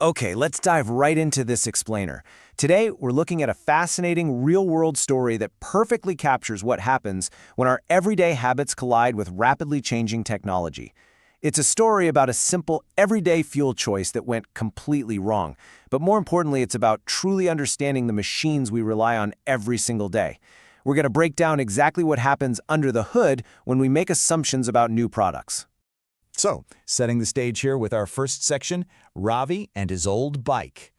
Okay, let's dive right into this explainer. Today, we're looking at a fascinating real-world story that perfectly captures what happens when our everyday habits collide with rapidly changing technology. It's a story about a simple, everyday fuel choice that went completely wrong. But more importantly, it's about truly understanding the machines we rely on every single day. We're going to break down exactly what happens under the hood when we make assumptions about new products. So, setting the stage here with our first section, Ravi and his old bike.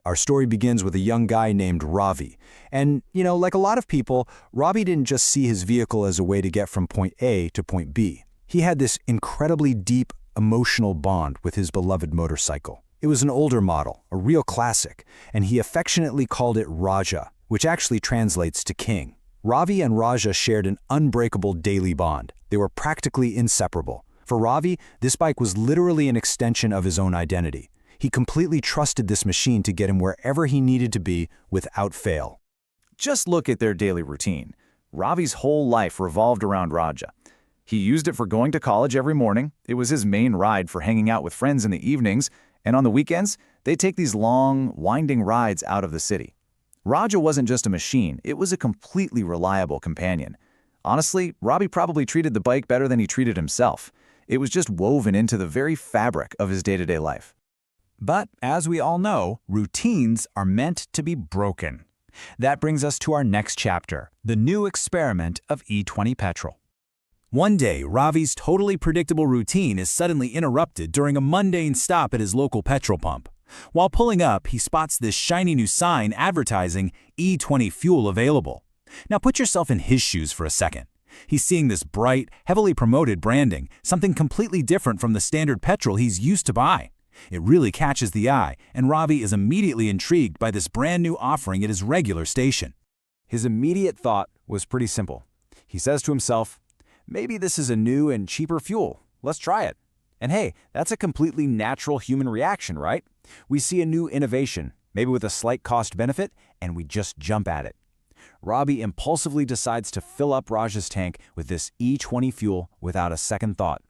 Our story begins with a young guy named Ravi. And, like a lot of people, Ravi didn't just see his vehicle as a way to get from point A to point B. He had this incredibly deep emotional bond with his beloved motorcycle. It was an older model, a real classic, and he affectionately called it Raja, which actually translates to king. Ravi and Raja shared an unbreakable daily bond. They were practically inseparable. For Ravi, this bike was literally an extension of his own identity. He completely trusted this machine to get him wherever he needed to be without fail. Just look at their daily routine. Ravi's whole life revolved around Raja. He used it for going to college every morning. It was his main ride for hanging out with friends in the evenings. And on the weekends, they'd take these long, winding rides out of the city. Raja wasn't just a machine. It was a completely reliable companion. Honestly, Ravi probably treated the bike better than he treated himself. It was just woven into the very fabric of his day-to-day life. But, as we all know, routines are meant to be broken. That brings us to our next chapter, the new experiment of E20 Petrol. One day, Ravi's totally predictable routine is suddenly interrupted during a mundane stop at his local petrol pump. While pulling up, he spots this shiny new sign advertising E20 fuel available. Now put yourself in his shoes for a second. He's seeing this bright, heavily promoted branding, something completely different from the standard petrol he's used to buy. It really catches the eye, and Ravi is immediately intrigued by this brand new offering at his regular station. His immediate thought was pretty simple. He says to himself, maybe this is a new and cheaper fuel. Let's try it. And hey, that's a completely natural human reaction, right? We see a new innovation, maybe with a slight cost benefit, and we just jump at it. Ravi impulsively decides to fill up Raja's tank with this E20 fuel without a second thought.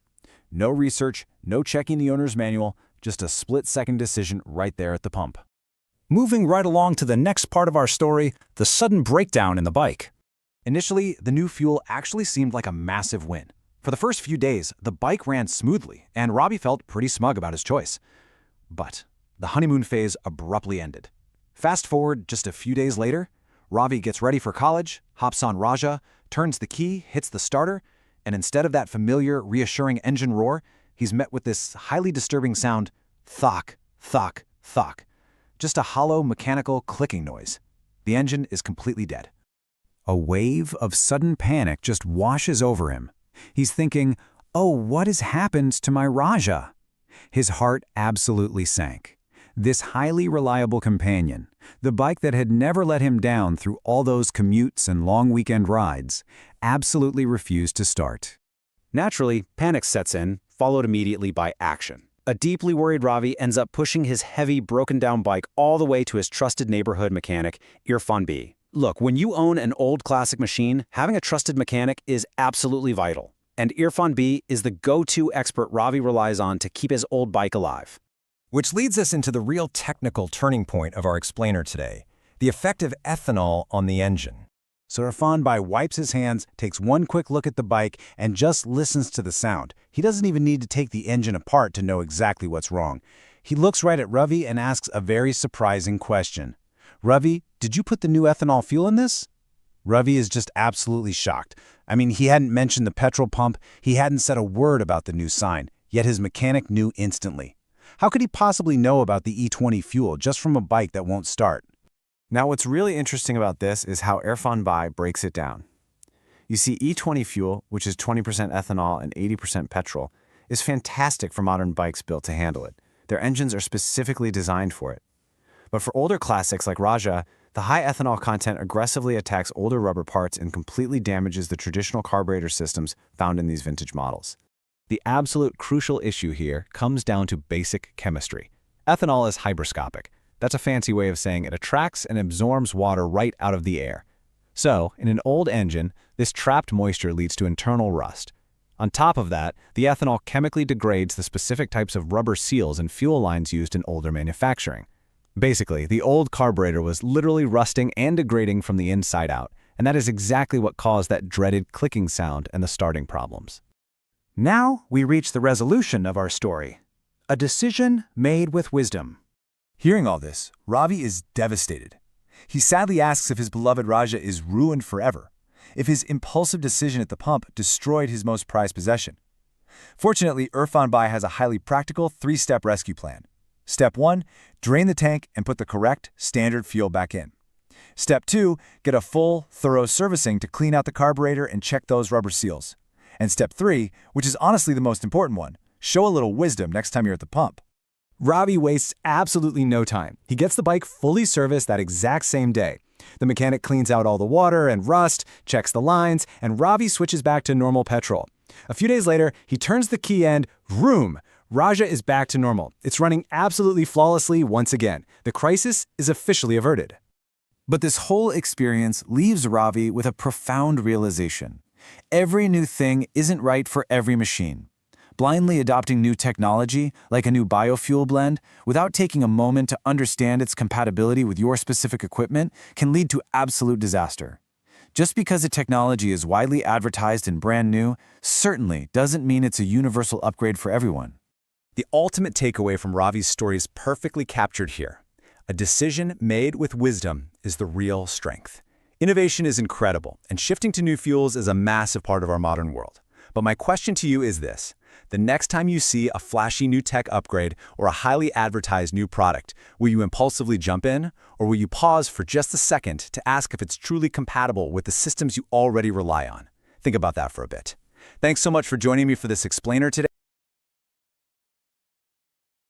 No research, no checking the owner's manual, just a split-second decision right there at the pump. Moving right along to the next part of our story, the sudden breakdown in the bike. Initially, the new fuel actually seemed like a massive win. For the first few days, the bike ran smoothly, and Ravi felt pretty smug about his choice. But the honeymoon phase abruptly ended. Fast forward just a few days later, Ravi gets ready for college, hops on Raja, turns the key, hits the starter, and instead of that familiar, reassuring engine roar, he's met with this highly disturbing sound, thock, thock, thock. Just a hollow, mechanical clicking noise. The engine is completely dead. A wave of sudden panic just washes over him. He's thinking, oh, what has happened to my Raja? His heart absolutely sank. This highly reliable companion, the bike that had never let him down through all those commutes and long weekend rides, absolutely refused to start. Naturally, panic sets in, followed immediately by action. A deeply worried Ravi ends up pushing his heavy, broken-down bike all the way to his trusted neighborhood mechanic, Irfan B. Look, when you own an old classic machine, having a trusted mechanic is absolutely vital. And Irfan B is the go-to expert Ravi relies on to keep his old bike alive. Which leads us into the real technical turning point of our explainer today, the effect of ethanol on the engine. So Irfan Bhai wipes his hands, takes one quick look at the bike, and just listens to the sound. He doesn't even need to take the engine apart to know exactly what's wrong. He looks right at Ravi and asks a very surprising question. Ravi, did you put the new ethanol fuel in this? Ravi is just absolutely shocked. I mean, he hadn't mentioned the petrol pump, he hadn't said a word about the new sign, yet his mechanic knew instantly. How could he possibly know about the E20 fuel just from a bike that won't start? Now, what's really interesting about this is how Irfan Bhai breaks it down. You see, E20 fuel, which is 20% ethanol and 80% petrol, is fantastic for modern bikes built to handle it. Their engines are specifically designed for it. But for older classics like Raja, the high ethanol content aggressively attacks older rubber parts and completely damages the traditional carburetor systems found in these vintage models. The absolute crucial issue here comes down to basic chemistry. Ethanol is hygroscopic. That's a fancy way of saying it attracts and absorbs water right out of the air. So, in an old engine, this trapped moisture leads to internal rust. On top of that, the ethanol chemically degrades the specific types of rubber seals and fuel lines used in older manufacturing. Basically, the old carburetor was literally rusting and degrading from the inside out, and that is exactly what caused that dreaded clicking sound and the starting problems. Now we reach the resolution of our story. A decision made with wisdom. Hearing all this, Ravi is devastated. He sadly asks if his beloved Raja is ruined forever, if his impulsive decision at the pump destroyed his most prized possession. Fortunately, Irfan Bhai has a highly practical 3-step rescue plan. Step 1, drain the tank and put the correct, standard fuel back in. Step 2, get a full, thorough servicing to clean out the carburetor and check those rubber seals. And Step 3, which is honestly the most important one, show a little wisdom next time you're at the pump. Ravi wastes absolutely no time. He gets the bike fully serviced that exact same day. The mechanic cleans out all the water and rust, checks the lines, and Ravi switches back to normal petrol. A few days later, he turns the key and vroom! Raja is back to normal. It's running absolutely flawlessly once again. The crisis is officially averted. But this whole experience leaves Ravi with a profound realization. Every new thing isn't right for every machine. Blindly adopting new technology, like a new biofuel blend, without taking a moment to understand its compatibility with your specific equipment can lead to absolute disaster. Just because a technology is widely advertised and brand new certainly doesn't mean it's a universal upgrade for everyone. The ultimate takeaway from Ravi's story is perfectly captured here. A decision made with wisdom is the real strength. Innovation is incredible, and shifting to new fuels is a massive part of our modern world. But my question to you is this. The next time you see a flashy new tech upgrade or a highly advertised new product, will you impulsively jump in, or will you pause for just a second to ask if it's truly compatible with the systems you already rely on? Think about that for a bit. Thanks so much for joining me for this explainer today.